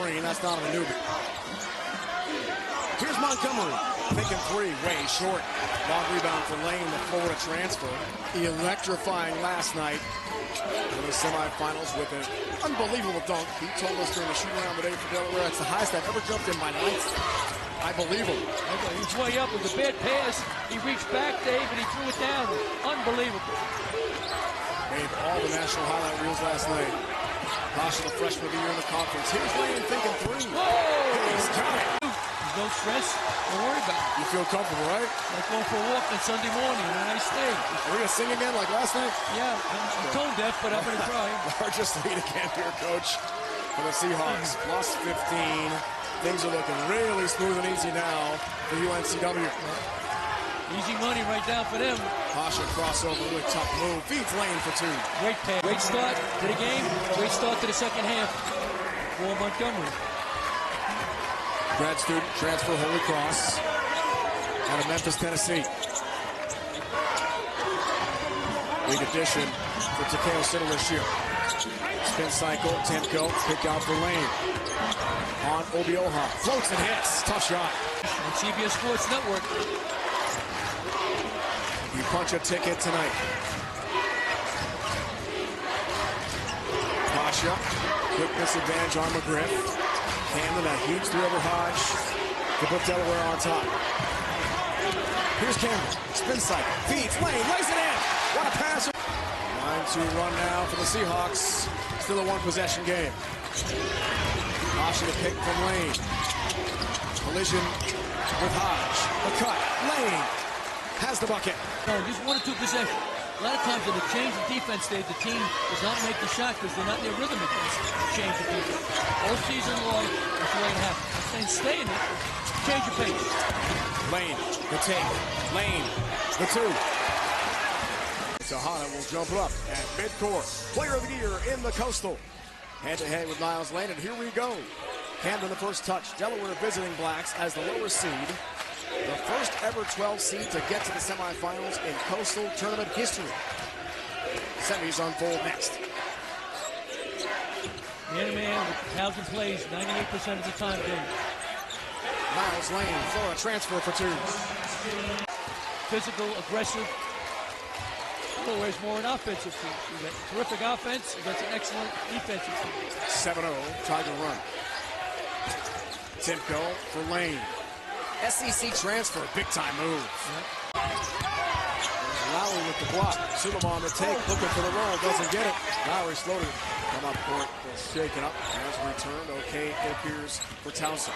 green. That's not a newbie. Here's Montgomery. Thinking three, way short. Long rebound for Lane, the Florida transfer. Electrifying last night in the semifinals with an unbelievable dunk. He told us during the shoot around today for Delaware, it's the highest I've ever jumped in my life. I believe him. He's way up with a bad pass. He reached back, Dave, and he threw it down. Unbelievable. Made all the national highlight reels last night. Pasha, the freshman of the year in the conference. Here's Lane thinking three. Whoa! He's got it. There's no stress. Don't worry about it. You feel comfortable, right? Like going for a walk on Sunday morning. A nice day. Are we going to sing again like last night? Yeah, I'm tone deaf, but I'm going to try. Largest lead again here, Coach, for the Seahawks. Plus 15. Things are looking really smooth and easy now for UNCW. Easy money right down for them. Pasha crossover, really tough move. Feeds Lane for two. Great pass. Great start to the game. Great start to the second half for Montgomery. Grad student, transfer Holy Cross out of Memphis, Tennessee. Big addition for Takeo Siddle this year. Spin cycle, Timko, pick out for Lane. On Obioha, floats and hits. Tough shot. On CBS Sports Network. You punch a ticket tonight. Pasha, quickness advantage on McGriff. Camden, a huge three-over Hodge to put Delaware on top. Here's Camden, spin cycle, feeds, Lane, lays it in. What a pass. 9-2 run now for the Seahawks. Still a one-possession game. Pasha to pick from Lane. Collision with Hodge. A cut. Lane has the bucket. No, just 1 or 2 possessions. A lot of times in the change of defense stage, the team does not make the shot because they're not in their rhythm against change of defense. All season long, that's the way it happens. And stay in it, change your pace. Lane, the take. Lane, the two. Tahana will jump up at midcourt. Player of the year in the Coastal. Head-to-head with Niles Lane, and here we go. Camden the first touch. Delaware visiting Blacks as the lower seed. The first ever 12 seed to get to the semifinals in Coastal tournament history. Semis unfold next. Man-to-man with 1,000 plays, 98% of the time, Dave. Niles Lane, Florida transfer for two. Physical, aggressive. Delaware's more an offensive team. You got terrific offense against an excellent defensive team. 7-0, Tiger run. Timko for Lane. SEC transfer, big time move. Yep. Lowry with the block. Sulema on the take, looking for the roll, doesn't get it. Lowry slow to come up court, shaken up. Has returned, okay, it appears for Towson.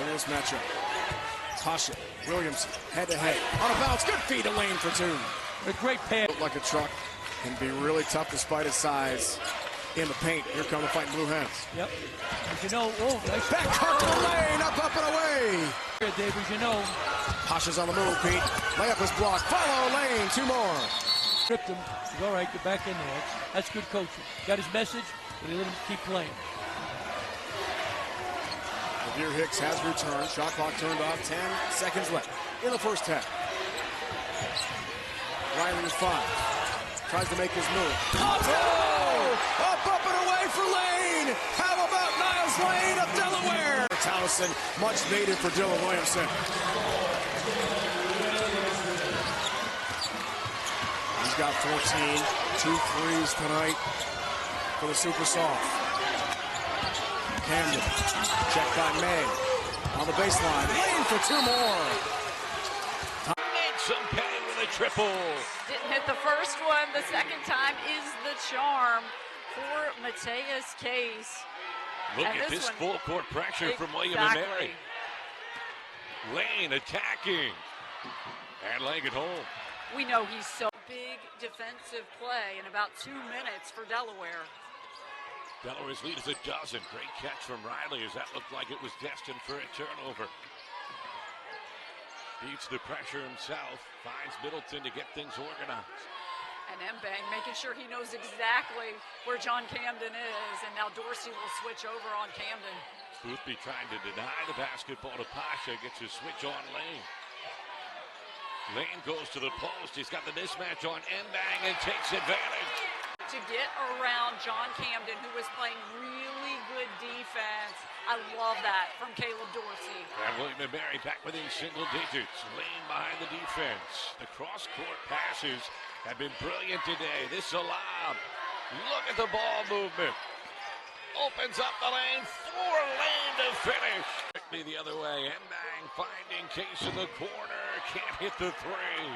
In this matchup, Pasha, Williamson, head-to-head. On a bounce, good feed to Lane for two. A great pass. Looked like a truck, can be really tough despite his size. In the paint, here come the fighting Blue Hens. Yep. As you know, nice. Back cut to Lane, up and away. Here, Dave, as you know. Pasha's on the move, Pete. Layup is blocked. Follow Lane, 2 more. Stripped him. He's all right, get back in there. That's good coaching. Got his message, but he let him keep playing. Devere Hicks has returned. Shot clock turned off. 10 seconds left in the first half. Riley with 5. Tries to make his move. Up and away for Lane. How about Niles Lane of Delaware? Towson, much needed for Dylan Williamson. He's got 14, 2 threes tonight for the Super Soft. Camden, checked by May. On the baseline, Lane for 2 more. And some pain with a triple. Didn't hit the first one. The second time is the charm for Mateus Case. Look at this full court pressure from William and Mary. Lane attacking and laying it home. We know he's so big defensive play in about 2 minutes for Delaware. Delaware's lead is a dozen. Great catch from Riley as that looked like it was destined for a turnover. Beats the pressure himself, finds Middleton to get things organized. And Mbang making sure he knows exactly where John Camden is, and now Dorsey will switch over on Camden. Boothby trying to deny the basketball to Pasha, gets his switch on Lane. Lane goes to the post, he's got the mismatch on Mbang and takes advantage. to get around John Camden, who was playing really good defense. I love that from Caleb Dorsey. And William and Mary back within single digits. Lane behind the defense. The cross-court passes have been brilliant today. This is a lob. Look at the ball movement. Opens up the lane for Lane to finish. Quickly the other way. Mbang finding Case in the corner. Can't hit the three.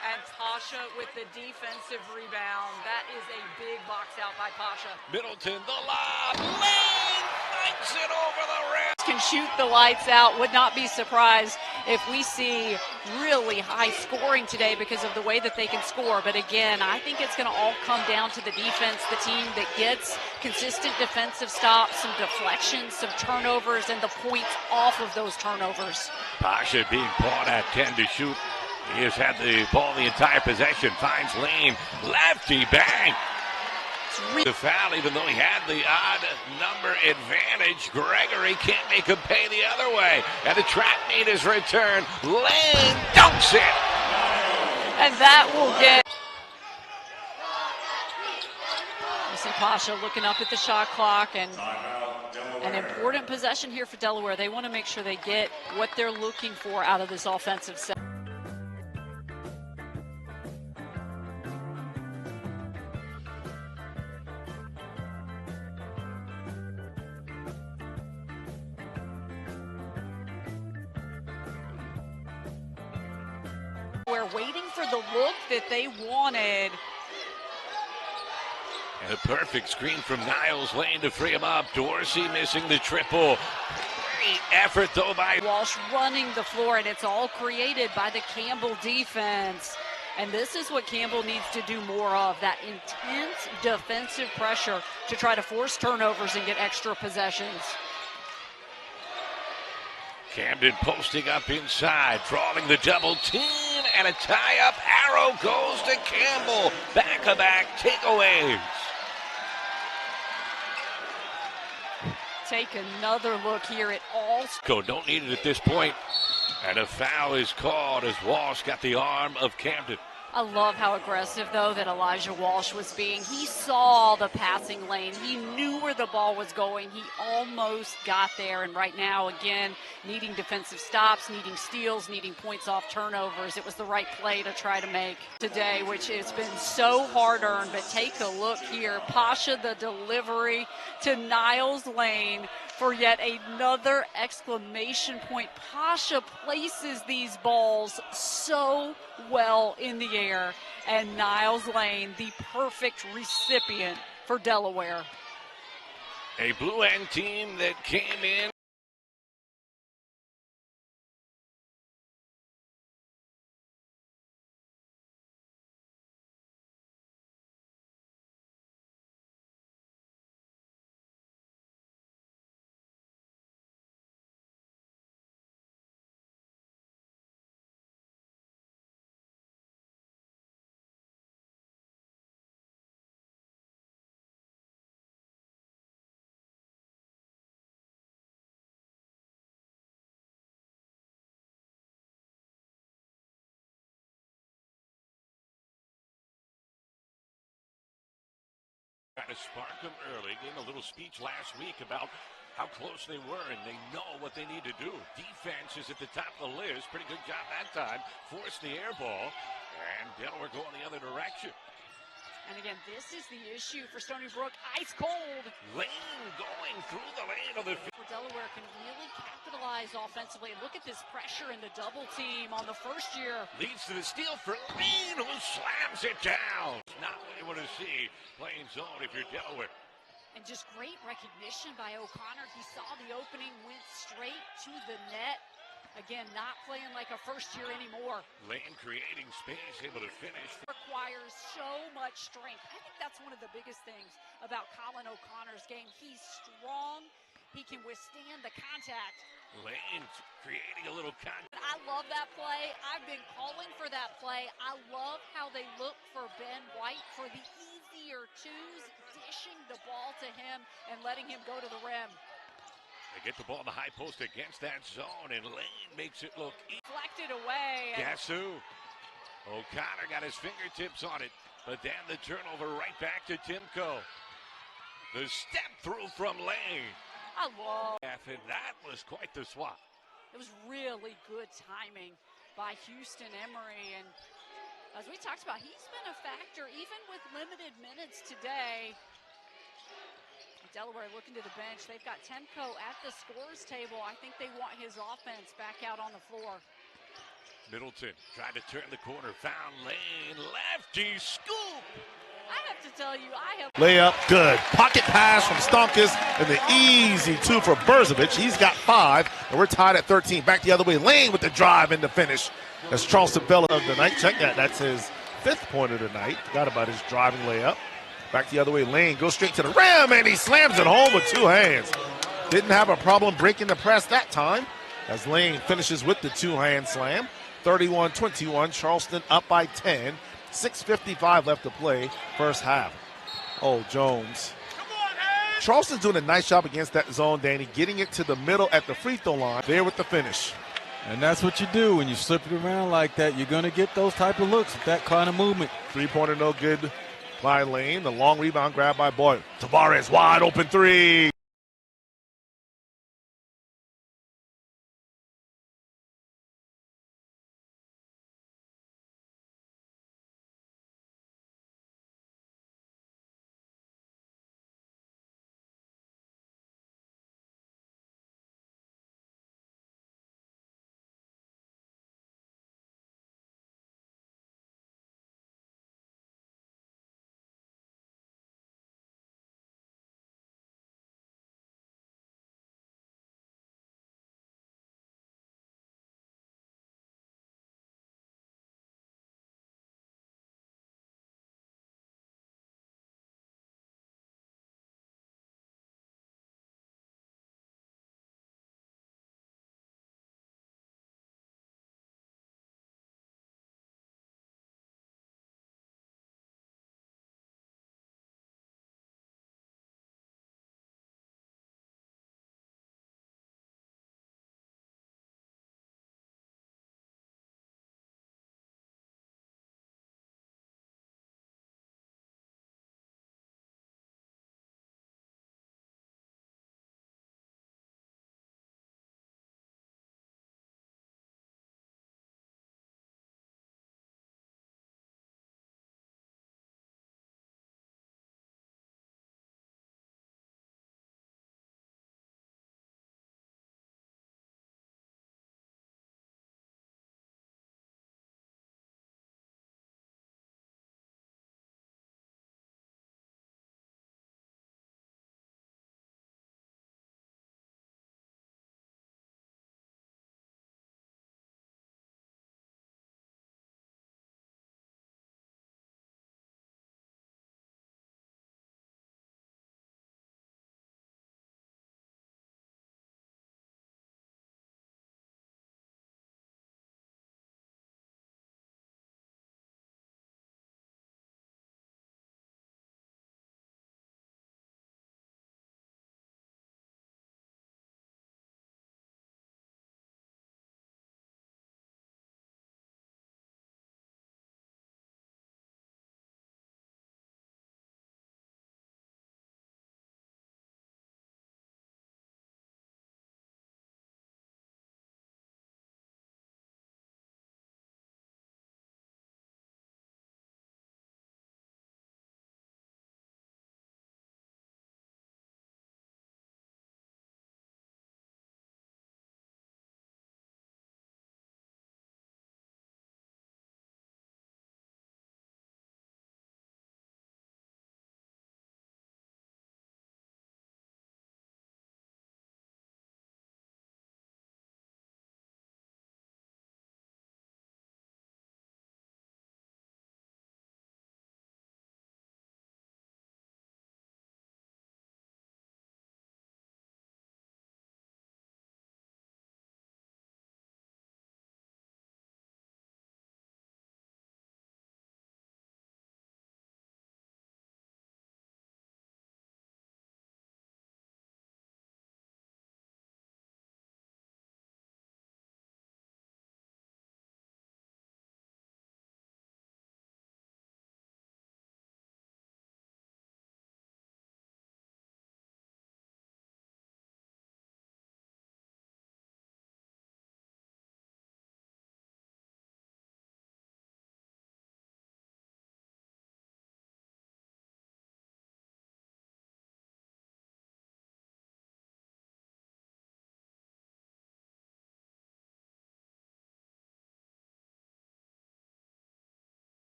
And Tasha with the defensive rebound. That is a big box out by Tasha. Middleton, the lob. Lane knocks it over the rim. Can shoot the lights out. Would not be surprised if we see really high scoring today because of the way that they can score. But again, I think it's going to all come down to the defense, the team that gets consistent defensive stops, some deflections, some turnovers, and the points off of those turnovers. Tasha being caught at 10 to shoot. He has had the ball the entire possession. Finds Lane. Lefty bang. The foul, even though he had the odd number advantage. Gregory can't make him pay the other way. And the trap meet is returned. Lane dunks it. And that will get. You see Pasha looking up at the shot clock, and an important possession here for Delaware. They want to make sure they get what they're looking for out of this offensive set. We're waiting for the look that they wanted. And a perfect screen from Niels. Lane to free him up. Dorsey missing the triple. Great effort, though, by Walsh running the floor, and it's all created by the Campbell defense. And this is what Campbell needs to do more of, that intense defensive pressure to try to force turnovers and get extra possessions. Camden posting up inside, drawing the double team, and a tie-up arrow goes to Campbell. Back-to-back takeaways. Take another look here at all. Don't need it at this point. And a foul is called as Walsh got the arm of Camden. I love how aggressive, though, that Elijah Walsh was being. He saw the passing lane. He knew where the ball was going. He almost got there. And right now, again, needing defensive stops, needing steals, needing points off turnovers. It was the right play to try to make today, which has been so hard-earned. But take a look here. Pasha, the delivery to Niles Lane for yet another exclamation point. Pasha places these balls so well in the air, and Niles Lane, the perfect recipient for Delaware. A Blue End team that came in. Trying to spark them early. Gave a little speech last week about how close they were, and they know what they need to do. Defense is at the top of the list. Pretty good job that time. Forced the air ball, and Delaware going the other direction. And again, this is the issue for Stony Brook. Ice cold. Lane going through the lane of the field. Delaware can really capitalize offensively. Look at this pressure in the double team on the first year. Leads to the steal for Lane, who slams it down. Not what you want to see playing zone if you're Delaware. And just great recognition by O'Connor. He saw the opening, went straight to the net. Again, not playing like a first year anymore. Lane creating space, able to finish. Requires so much strength. I think that's one of the biggest things about Colin O'Connor's game. He's strong. He can withstand the contact. Lane creating a little contact. I love that play. I've been calling for that play. I love how they look for Ben White for the easier twos, dishing the ball to him and letting him go to the rim. They get the ball in the high post against that zone, and Lane makes it look easy. Deflected away. Guess who? O'Connor got his fingertips on it. But then the turnover right back to Timko. The step through from Lane. I love. And that was quite the swap. It was really good timing by Houston Emery. And as we talked about, he's been a factor even with limited minutes today. Delaware looking to the bench. They've got Temco at the scorer's table. I think they want his offense back out on the floor. Middleton tried to turn the corner, found Lane, lefty scoop. I have to tell you, I have. Layup, good. Pocket pass from Stonkus, and the easy two for Berzovic. He's got 5, and we're tied at 13. Back the other way. Lane with the drive and the finish. That's Charleston Bell of the night. Check that. That's his 5th point of the night. Forgot about his driving layup. Back the other way. Lane goes straight to the rim, and he slams it home with 2 hands. Didn't have a problem breaking the press that time, as Lane finishes with the 2-hand slam. 31-21. Charleston up by 10. 6:55 left to play, first half. Oh, Jones. Charleston's doing a nice job against that zone, Danny, getting it to the middle at the free throw line, there with the finish. And that's what you do when you slip it around like that. You're going to get those type of looks with that kind of movement. 3-pointer no good by Lane. The long rebound grab by Boyd. Tavares wide open 3.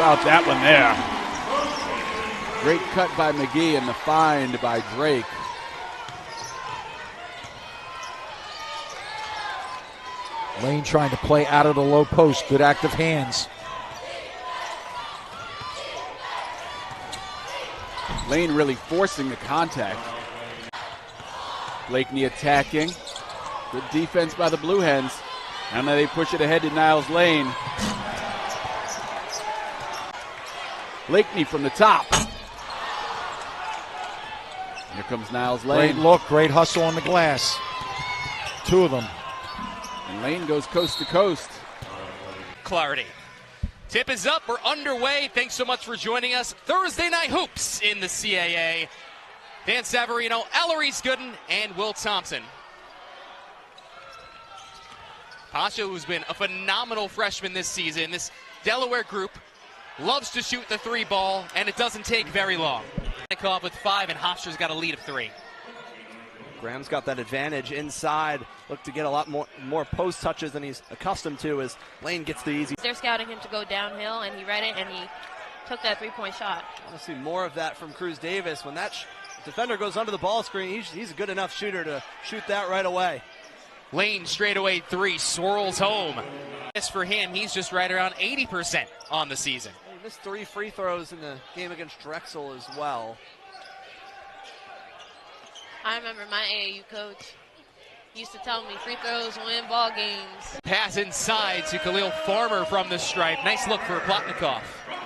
about that one there? Great cut by McGee and the find by Drake. Lane trying to play out of the low post. Good active hands. Lane really forcing the contact. Blakeney attacking. Good defense by the Blue Hens. And now they push it ahead to Niles Lane. Blakeney from the top. Here comes Niles Lane. Great look, great hustle on the glass. Two of them. And Lane goes coast to coast. Clarity. Tip is up. We're underway. Thanks so much for joining us. Thursday Night Hoops in the CAA. Dan Savarino, Ellery Gooden, and Will Thompson. Pasha, who's been a phenomenal freshman this season, this Delaware group loves to shoot the three ball, and it doesn't take very long. Off with 5, and Hofstra's got a lead of 3. Graham's got that advantage inside. Look to get a lot more post touches than he's accustomed to as Lane gets the easy. They're scouting him to go downhill, and he read it, and he took that three-point shot. I want to see more of that from Cruz Davis. When that defender goes under the ball screen, he's a good enough shooter to shoot that right away. Lane straightaway 3 swirls home. As for him, he's just right around 80% on the season. He missed 3 free throws in the game against Drexel as well. I remember my AAU coach used to tell me free throws win ball games. Pass inside to Khalil Farmer from the stripe. Nice look for Plotnikov.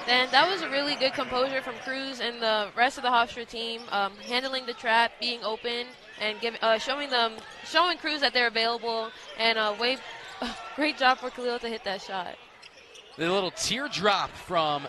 Then that was a really good composure from Cruz and the rest of the Hofstra team, handling the trap, being open, and showing Cruz that they're available. And great job for Khalil to hit that shot. The little teardrop from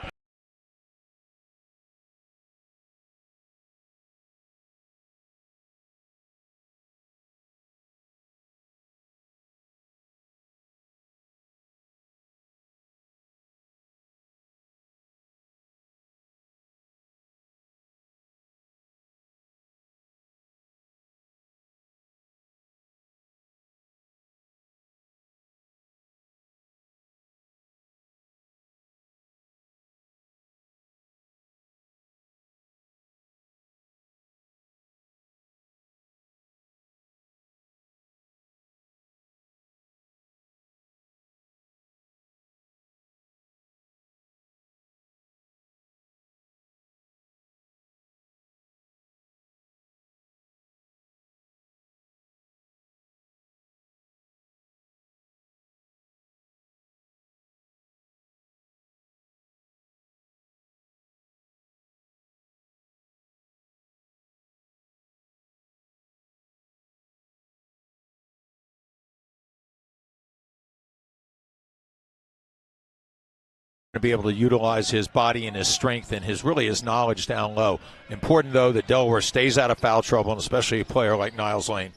to be able to utilize his body and his strength and his knowledge down low. Important, though, that Delaware stays out of foul trouble, and especially a player like Niles Lane.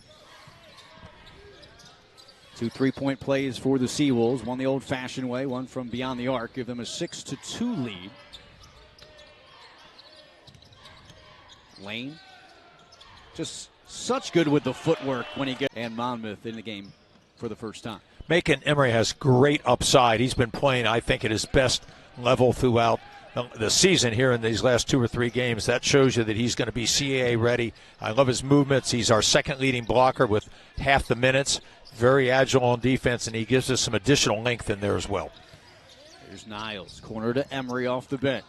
2 3-point plays for the Seawolves, one the old-fashioned way, one from beyond the arc. Give them a 6-2 lead. Lane, just such good with the footwork when he gets, and Monmouth in the game for the first time. Macon Emery has great upside. He's been playing, I think, at his best level throughout the season here in these last 2 or 3 games. That shows you that he's going to be CAA ready. I love his movements. He's our second leading blocker with half the minutes. Very agile on defense, and he gives us some additional length in there as well. Here's Niles, corner to Emery off the bench.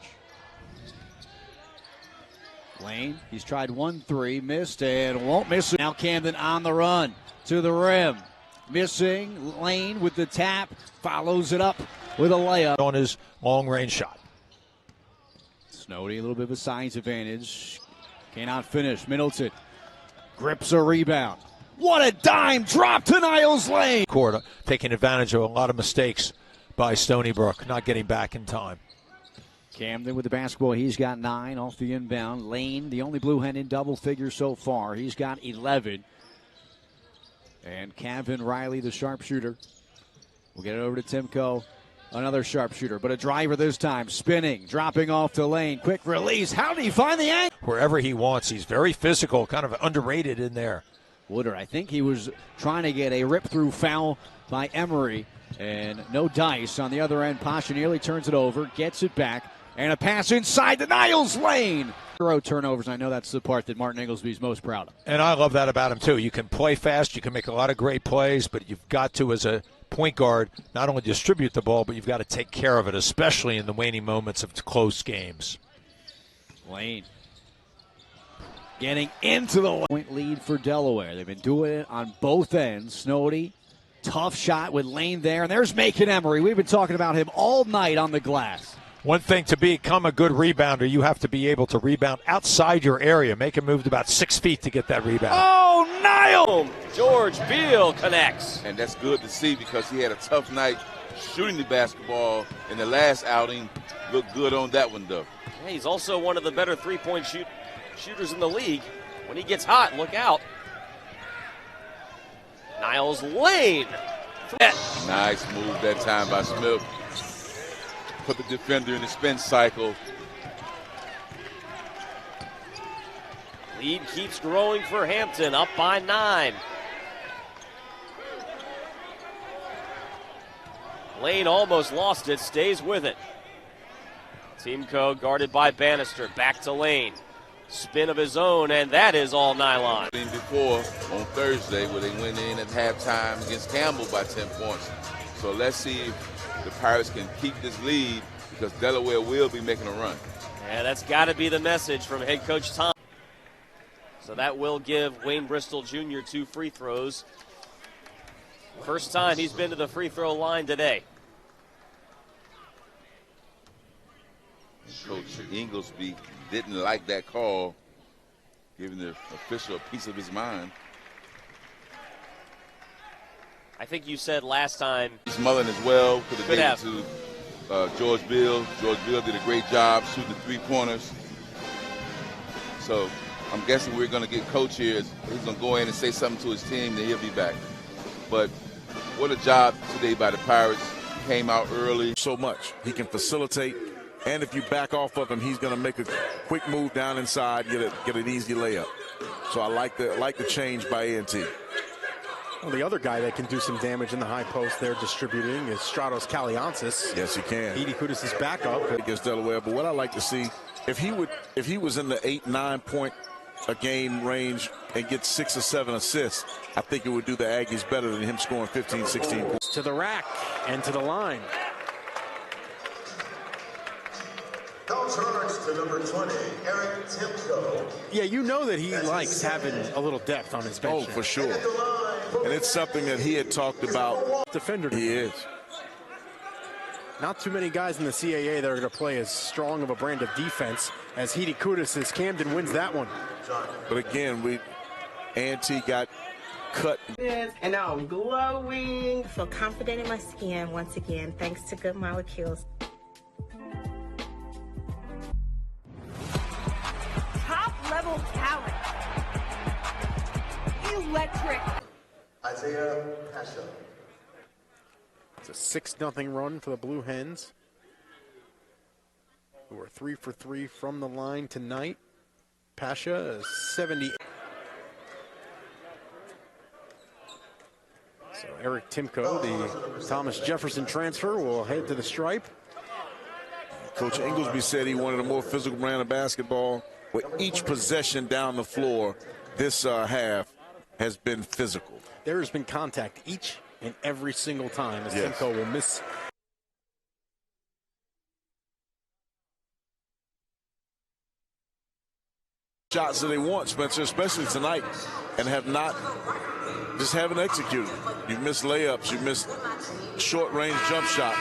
Lane, he's tried 1-3, missed, and won't miss it. Now Camden on the run to the rim. Missing. Lane with the tap, follows it up with a layup. On his long-range shot. Snowdy, a little bit of a size advantage. Cannot finish. Middleton grips a rebound. What a dime drop to Niles Lane. Court, taking advantage of a lot of mistakes by Stony Brook, not getting back in time. Camden with the basketball. He's got 9 off the inbound. Lane, the only Blue Hen in double figures so far. He's got 11. And Kevin Riley, the sharpshooter. We'll get it over to Timko. Another sharpshooter, but a driver this time. Spinning, dropping off to Lane. Quick release. How did he find the angle? Wherever he wants. He's very physical, kind of underrated in there. Wooder, I think he was trying to get a rip-through foul by Emery. And no dice on the other end. Pasha nearly turns it over, gets it back. And a pass inside the Niles lane. 0 turnovers. I know that's the part that Martin Ingleby's most proud of. And I love that about him, too. You can play fast. You can make a lot of great plays, but you've got to, as a point guard, not only distribute the ball, but you've got to take care of it, especially in the waning moments of close games. Lane getting into the point lead for Delaware. They've been doing it on both ends. Snowdy, tough shot with Lane there. And there's Macon Emery. We've been talking about him all night on the glass. One thing, to become a good rebounder, you have to be able to rebound outside your area. Macon moved about 6 feet to get that rebound. Oh, Niles! George Beal connects. And that's good to see because he had a tough night shooting the basketball in the last outing. Looked good on that one, though. Yeah, he's also one of the better three-point shooters in the league. When he gets hot, look out. Niles Lane. Nice move that time by Smith. Put the defender in the spin cycle. Lead keeps growing for Hampton, up by 9. Lane almost lost it, stays with it. Teamco guarded by Bannister, back to Lane. Spin of his own, and that is all nylon. Before on Thursday, where they went in at halftime against Campbell by 10 points. So let's see if the Pirates can keep this lead because Delaware will be making a run. Yeah, that's got to be the message from head coach Tom. So that will give Wayne Bristol Jr. 2 free throws. First time he's been to the free throw line today. Coach Inglesby didn't like that call, giving the official a piece of his mind. I think you said last time. He's mulling as well. Could have given have. it to George Beal. George Beal did a great job shooting the 3-pointers. So I'm guessing we're going to get Coach here. He's going to go in and say something to his team, then he'll be back. But what a job today by the Pirates. Came out early. So much. He can facilitate, and if you back off of him, he's going to make a quick move down inside, get an easy layup. So I like the change by A&T. Well, the other guy that can do some damage in the high post there distributing is Stratos Kaliansis. Yes, he can. Edie Kudus' backup against Delaware. But what I like to see, if he was in the 8-9 point a game range and get 6 or 7 assists, I think it would do the Aggies better than him scoring 15, 16 points. To the rack and to the line. Charge to number 20, Eric Timko. Yeah, you know that he likes having a little depth on his bench. Oh, for sure. And it's something that he had talked about. Defender. He is. Not too many guys in the CAA that are going to play as strong of a brand of defense as Edie Kudus as Camden wins that one. But again, A&T got cut. And I'm glowing. Feel confident in my skin once again, thanks to Good Molecules. Top-level talent. Electric. Isaiah Pasha. It's a 6-0 run for the Blue Hens, who are 3 for 3 from the line tonight. Pasha is 70. So Eric Timko, the Thomas Jefferson transfer, will head to the stripe. Coach Inglesby said he wanted a more physical brand of basketball. With each possession down the floor, this half has been physical. There has been contact each and every single time as yes. Timko will miss. Shots that they want, Spencer, especially tonight, and haven't executed. You've missed layups, you've missed short-range jump shots.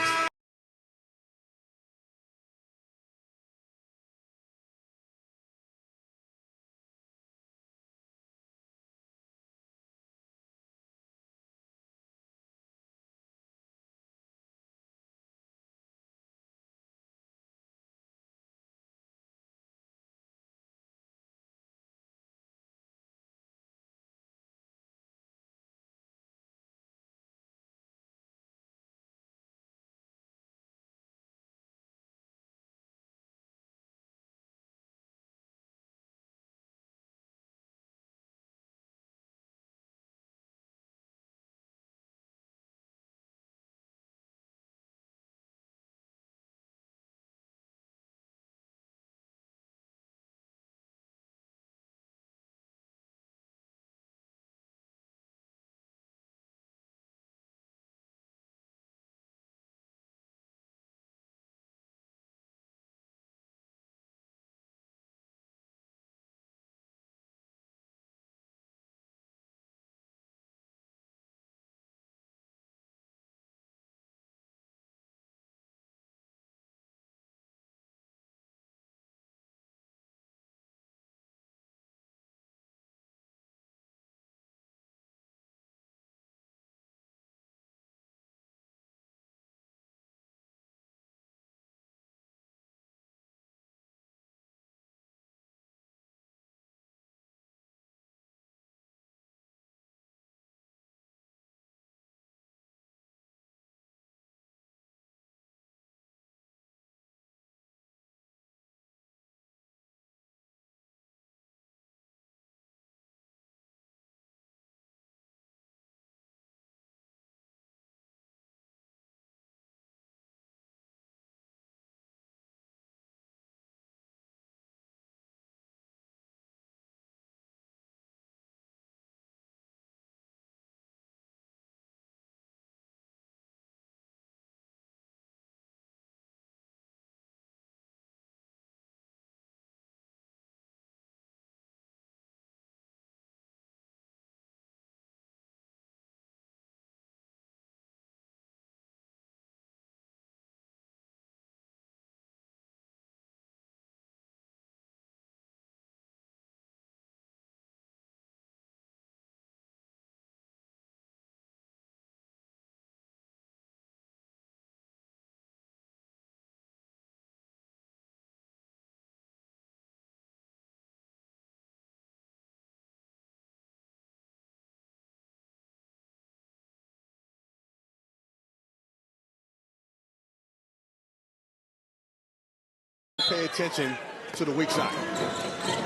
pay attention to the weak side.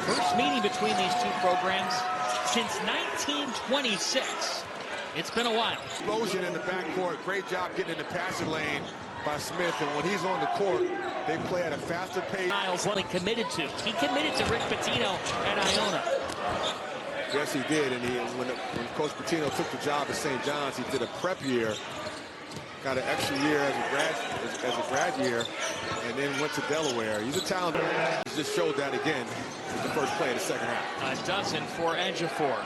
First meeting between these two programs since 1926. It's been a while. Explosion in the backcourt. Great job getting in the passing lane by Smith. And when he's on the court, they play at a faster pace. Niles really committed to. He committed to Rick Pitino at Iona. Yes, he did. And when Coach Pitino took the job at St. John's, he did a prep year, got an extra year as a grad year, and then went to Delaware. He's a talent. He just showed that again with the first play of the second half. A dozen for Ejiofor.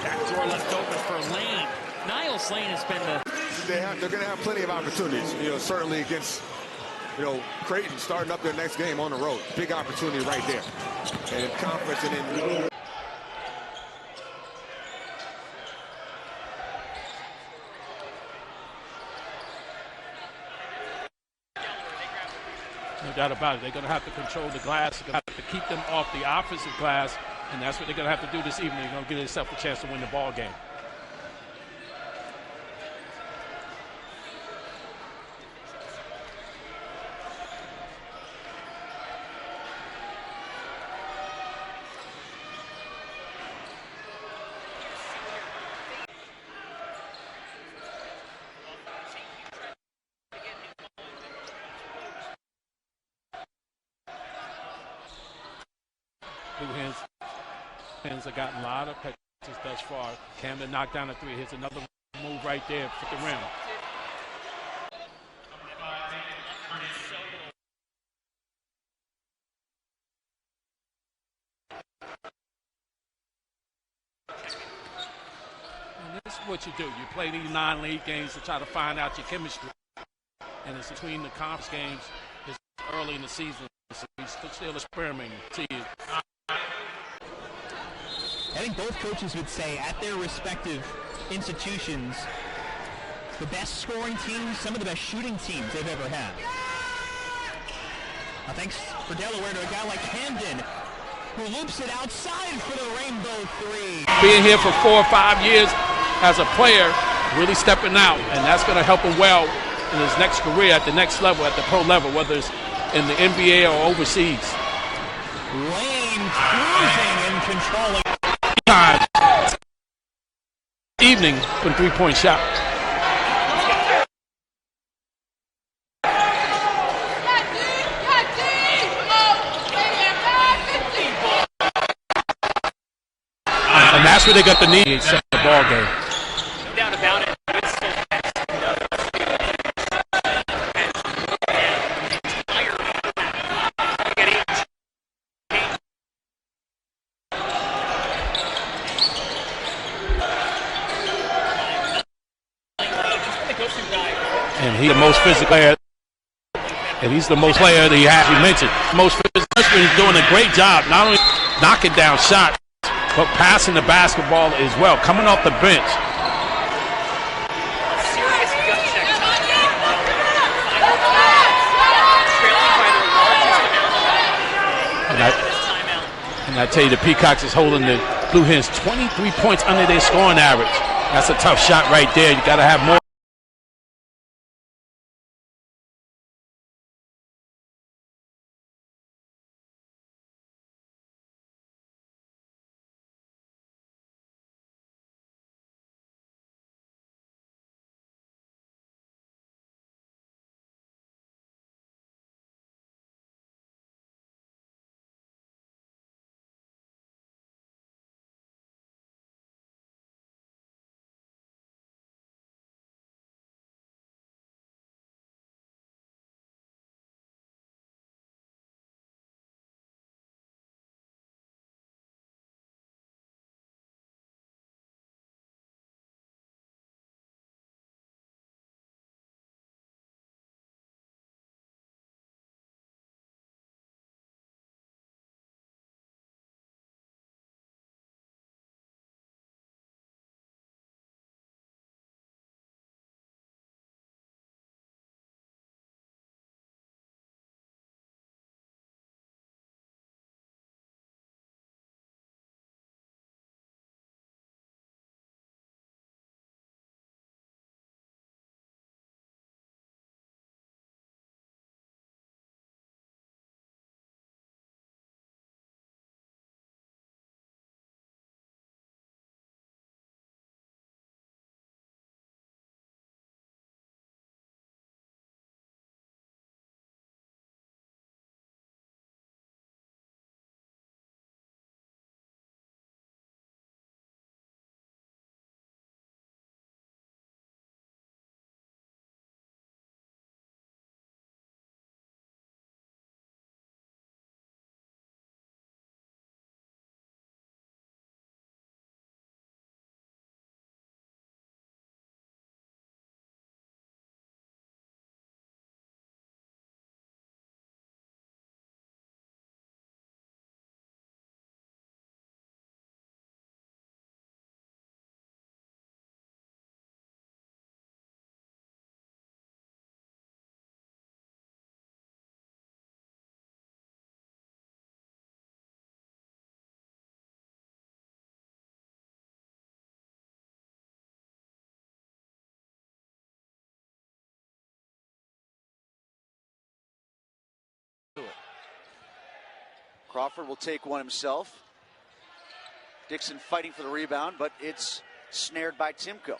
Backdoor left open for Lane. Niles Lane has been the... They're going to have plenty of opportunities, certainly against, Creighton starting up their next game on the road. Big opportunity right there. And conference and then... No doubt about it. They're going to have to control the glass. They're going to have to keep them off the offensive glass, and that's what they're going to have to do this evening. They're going to give themselves a chance to win the ball game. Blue Hens have gotten a lot of practice thus far. Camden knocked down a three. Here's another move right there for the rim. And this is what you do. You play these non-league games to try to find out your chemistry. And it's between the conference games. It's early in the season, so he's still experimenting. See you. I think both coaches would say at their respective institutions, the best scoring teams, some of the best shooting teams they've ever had. Thanks for Delaware to a guy like Camden, who loops it outside for the rainbow three. Being here for 4 or 5 years as a player, really stepping out, and that's going to help him well in his next career at the next level, at the pro level, whether it's in the NBA or overseas. Lane cruising and controlling. Time. Evening for the three-point shot. And that's where they got the need to set the ball game. No doubt about it. And he's the most physical player. And he's the most player that he has. You mentioned most physical. He's doing a great job, not only knocking down shots, but passing the basketball as well, coming off the bench. Serious gut check time. And I tell you, the Peacocks is holding the Blue Hens 23 points under their scoring average. That's a tough shot right there. You got to have more. Crawford will take one himself. Dixon fighting for the rebound, but it's snared by Timko.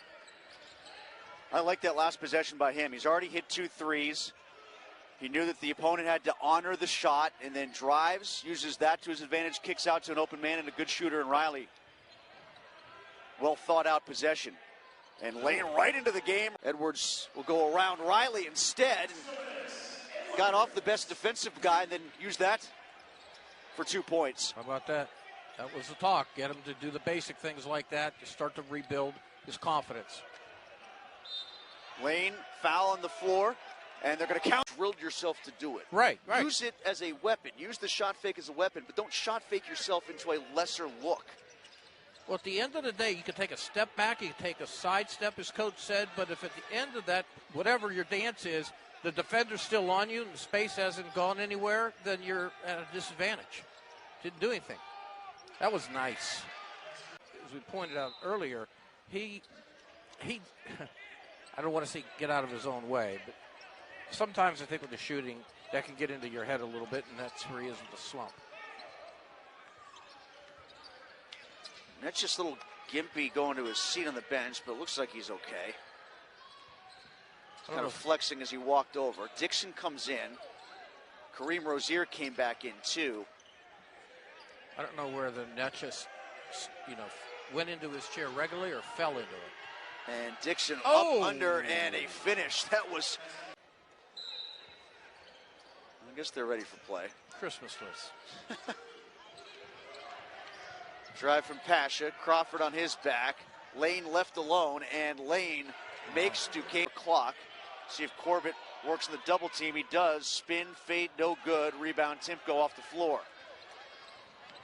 I like that last possession by him. He's already hit 2 threes. He knew that the opponent had to honor the shot and then drives, uses that to his advantage, kicks out to an open man and a good shooter in Riley. Well thought out possession. And Lane right into the game. Edwards will go around Riley instead. Got off the best defensive guy and then used that for 2 points. How about that? That was the talk. Get him to do the basic things like that to start to rebuild his confidence. Lane, foul on the floor, and they're going to count. Drilled yourself to do it. Right. Use it as a weapon. Use the shot fake as a weapon, but don't shot fake yourself into a lesser look. Well, at the end of the day, you can take a step back, you can take a side step, as Coach said, but if at the end of that, whatever your dance is, the defender's still on you and the space hasn't gone anywhere, then you're at a disadvantage. Didn't do anything. That was nice. As we pointed out earlier, he I don't want to say get out of his own way, but sometimes I think with the shooting, that can get into your head a little bit, and that's where he is with the slump. That's just a little gimpy going to his seat on the bench, but it looks like he's okay. Kind of flexing as he walked over. Dixon comes in. Kareem Rozier came back in too. I don't know where the net just, went into his chair regularly or fell into it. And Dixon up under and a finish. That was, I guess they're ready for play. Christmas list. Drive from Pasha. Crawford on his back. Lane left alone, and Lane makes Duquesne clock. See if Corbett works in the double team. He does. Spin, fade, no good. Rebound, Timko off the floor.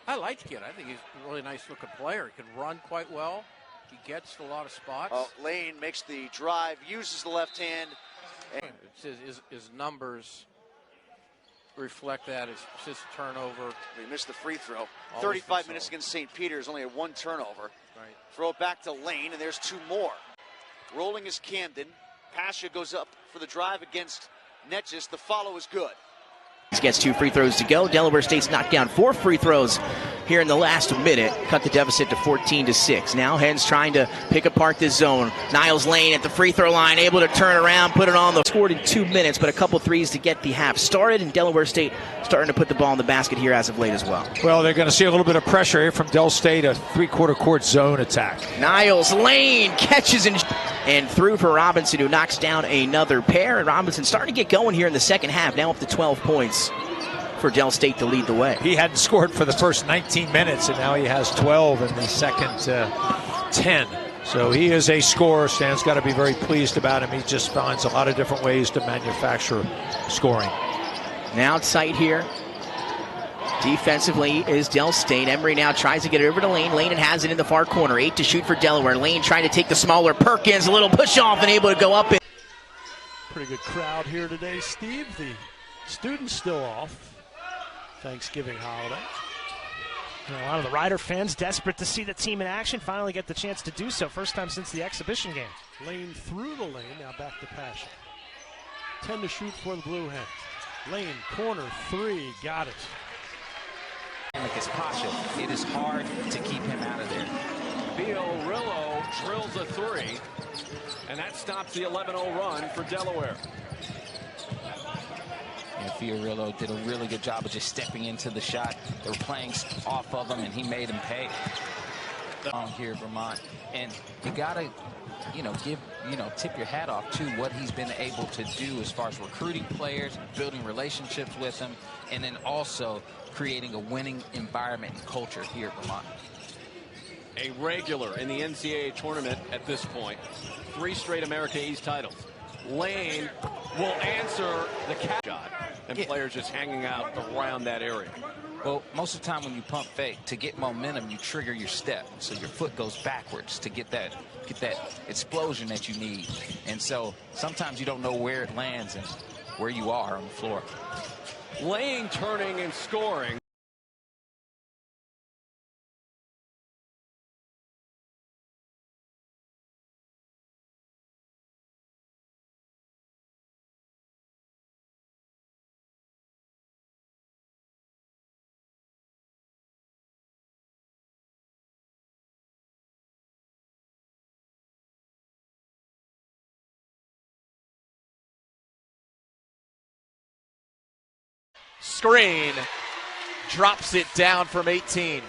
I like the kid. I think he's a really nice looking player. He can run quite well. He gets to a lot of spots. Lane makes the drive, uses the left hand. And his numbers reflect that. It's just turnover. He missed the free throw. 35 minutes against St. Peter's, only a 1 turnover. Right. Throw it back to Lane, and there's 2 more. Rolling is Camden. Pasha goes up for the drive against Netjes. The follow is good. Gets 2 free throws to go. Delaware State's knocked down 4 free throws here in the last minute. Cut the deficit to 14-6. Now Hens trying to pick apart this zone. Niles Lane at the free throw line, able to turn around, put it on the scored in 2 minutes, but a couple threes to get the half started. And Delaware State starting to put the ball in the basket here as of late as well. Well, they're going to see a little bit of pressure here from Del State, a 3/4 court zone attack. Niles Lane catches and through for Robinson, who knocks down another pair. And Robinson starting to get going here in the second half, now up to 12 points for Del State to lead the way. He hadn't scored for the first 19 minutes, and now he has 12 in the second 10. So he is a scorer. Stan's got to be very pleased about him. He just finds a lot of different ways to manufacture scoring. Now tight here. Defensively is Del State. Emery now tries to get it over to Lane. Lane has it in the far corner. 8 to shoot for Delaware. Lane trying to take the smaller Perkins. A little push off and able to go up. Pretty good crowd here today, Steve. The students still off. Thanksgiving holiday. And a lot of the Rider fans desperate to see the team in action finally get the chance to do so. First time since the exhibition game. Lane through the lane, now back to Pasha. 10 to shoot for the Blue Hens. Lane, corner, 3, got it. It's Pasha. It is hard to keep him out of there. Fiorillo drills a 3, and that stops the 11-0 run for Delaware. And Fiorillo did a really good job of just stepping into the shot. They were playing off of him, and he made him pay. Here, Vermont, and you gotta, tip your hat off to what he's been able to do as far as recruiting players, building relationships with them, and then also creating a winning environment and culture here at Vermont. A regular in the NCAA tournament at this point. 3 straight America East titles. Lane will answer the catch shot, and players just hanging out around that area. Well, most of the time when you pump fake, to get momentum, you trigger your step. So your foot goes backwards to get that explosion that you need. And so sometimes you don't know where it lands and where you are on the floor. Lane turning and scoring. screen. Drops it down from 18.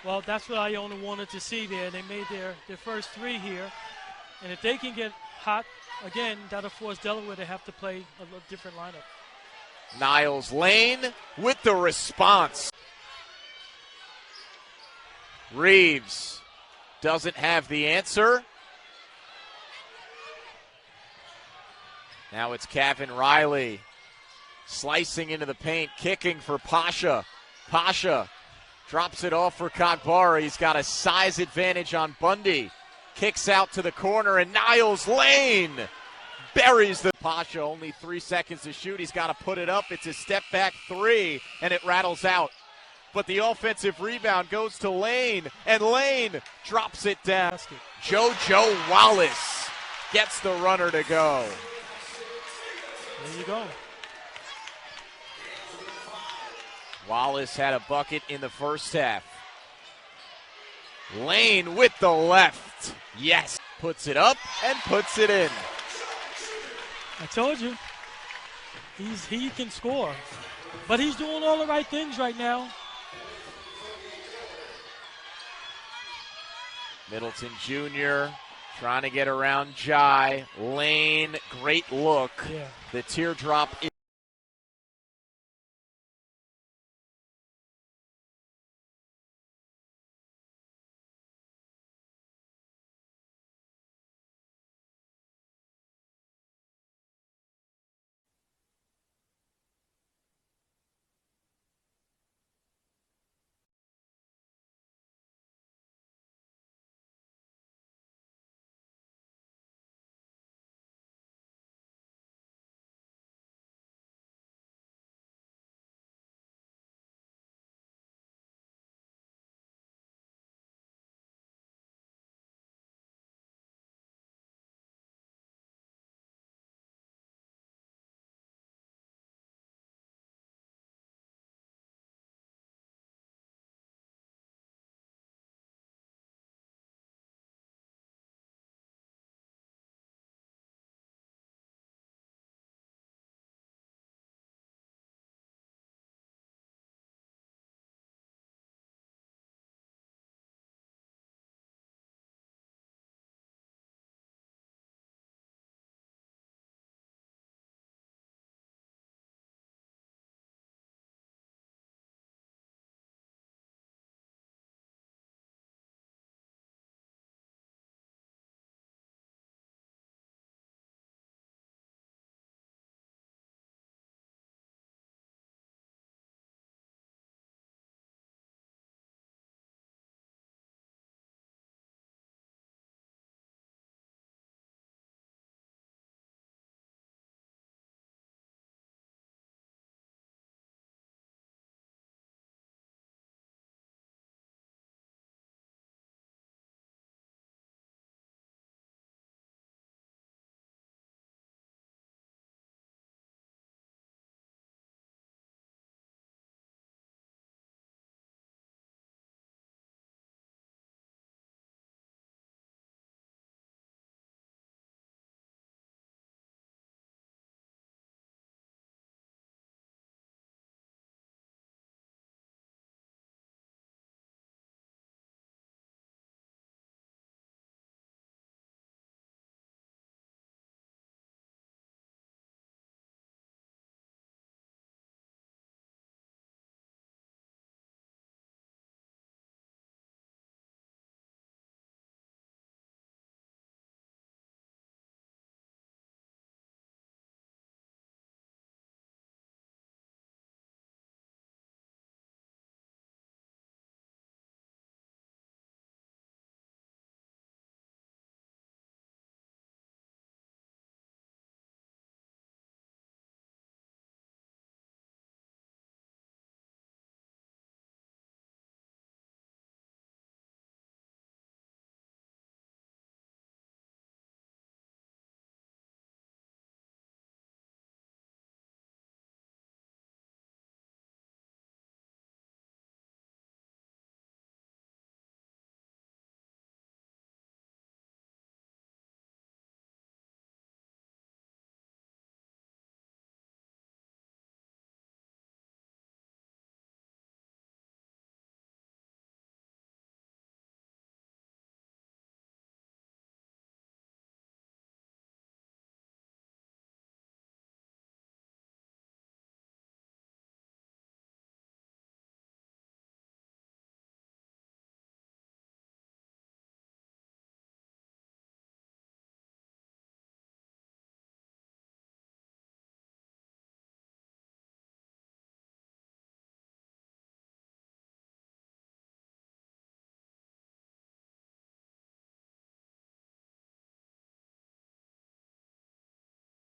Well, that's what I only wanted to see there. They made their first three here. And if they can get hot again, that'll force Delaware to have to play a little different lineup. Niles Lane with the response. Reeves doesn't have the answer. Now it's Kevin Riley slicing into the paint, kicking for Pasha. Pasha drops it off for Kagbara. He's got a size advantage on Bundy. Kicks out to the corner, and Niles Lane buries the Pasha. Only 3 seconds to shoot. He's got to put it up. It's a step-back three, and it rattles out. But the offensive rebound goes to Lane, and Lane drops it down. JoJo Wallace gets the runner to go. There you go. Wallace had a bucket in the first half. Lane with the left. Yes. Puts it up and puts it in. I told you. He can score. But he's doing all the right things right now. Middleton Jr. trying to get around Jai. Lane, great look. Yeah. The teardrop is